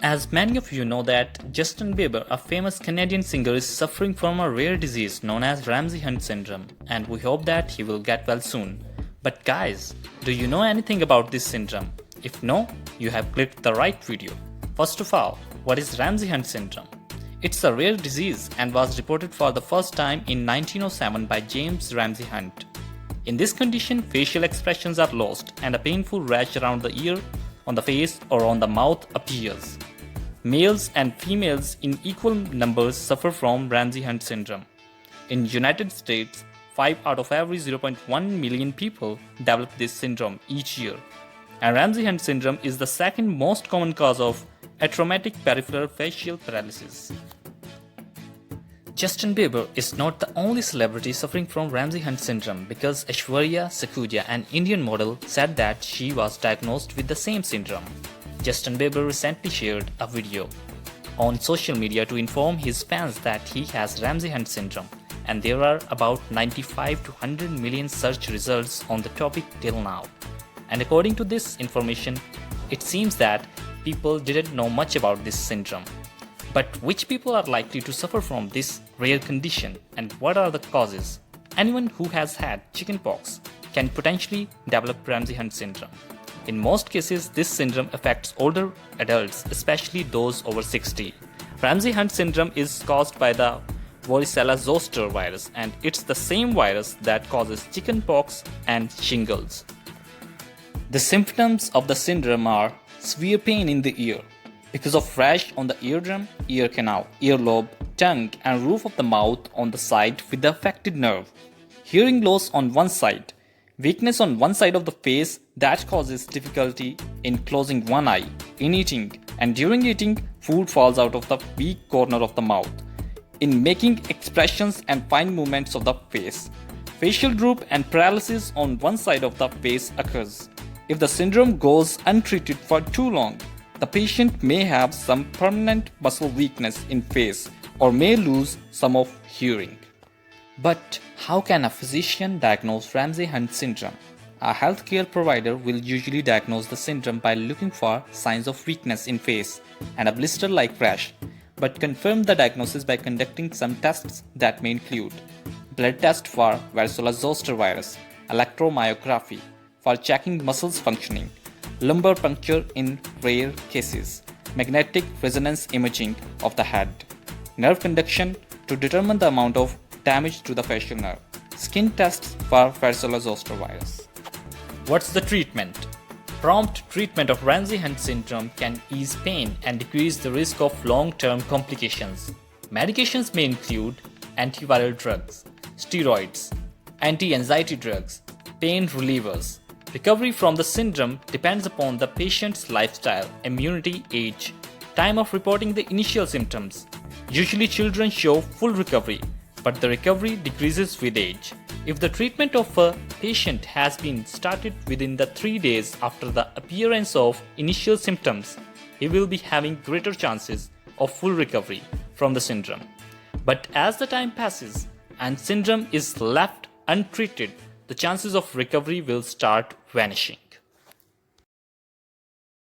As many of you know that Justin Bieber, a famous Canadian singer, is suffering from a rare disease known as Ramsay syndrome, and we hope that he will get well soon. But guys, do you know anything about this syndrome? If no, you have clicked the right video. First of all, what is Ramsay syndrome? It's a rare disease and was reported for the first time in 1907 by James Ramsay Hunt. In this condition, facial expressions are lost and a painful rash around the ear, on the face or on the mouth appears. Males and females in equal numbers suffer from Ramsay syndrome. In United States, 5 out of every 0.1 million people develop this syndrome each year. And Ramsay syndrome is the second most common cause of atraumatic peripheral facial paralysis. Justin Bieber is not the only celebrity suffering from Ramsay syndrome because Aishwarya Sakhuja, an Indian model, said that she was diagnosed with the same syndrome. Justin Bieber recently shared a video on social media to inform his fans that he has Ramsay syndrome, and there are about 95 to 100 million search results on the topic till now. And according to this information, it seems that people didn't know much about this syndrome. But which people are likely to suffer from this rare condition and what are the causes? Anyone who has had chickenpox can potentially develop Ramsay syndrome. In most cases, this syndrome affects older adults, especially those over 60. Ramsay syndrome is caused by the varicella zoster virus, and it's the same virus that causes chickenpox and shingles. The symptoms of the syndrome are severe pain in the ear, because of rash on the eardrum, ear canal, earlobe, tongue and roof of the mouth on the side with the affected nerve. Hearing loss on one side. Weakness on one side of the face that causes difficulty in closing one eye, in eating, and during eating, food falls out of the weak corner of the mouth. In making expressions and fine movements of the face. Facial droop and paralysis on one side of the face occurs. If the syndrome goes untreated for too long, the patient may have some permanent muscle weakness in face or may lose some of hearing. But how can a physician diagnose Ramsay syndrome? A healthcare provider will usually diagnose the syndrome by looking for signs of weakness in face and a blister-like rash, but confirm the diagnosis by conducting some tests that may include blood test for varicella zoster virus, electromyography for checking muscles functioning, lumbar puncture in rare cases, magnetic resonance imaging of the head, nerve conduction to determine the amount of damage to the facial nerve, skin tests for varicella zoster virus. What's the treatment? Prompt treatment of Ramsay syndrome can ease pain and decrease the risk of long-term complications. Medications may include antiviral drugs, steroids, anti-anxiety drugs, pain relievers. Recovery from the syndrome depends upon the patient's lifestyle, immunity, age, time of reporting the initial symptoms. Usually children show full recovery, but the recovery decreases with age. If the treatment of a patient has been started within the 3 days after the appearance of initial symptoms, he will be having greater chances of full recovery from the syndrome. But as the time passes and syndrome is left untreated, the chances of recovery will start vanishing.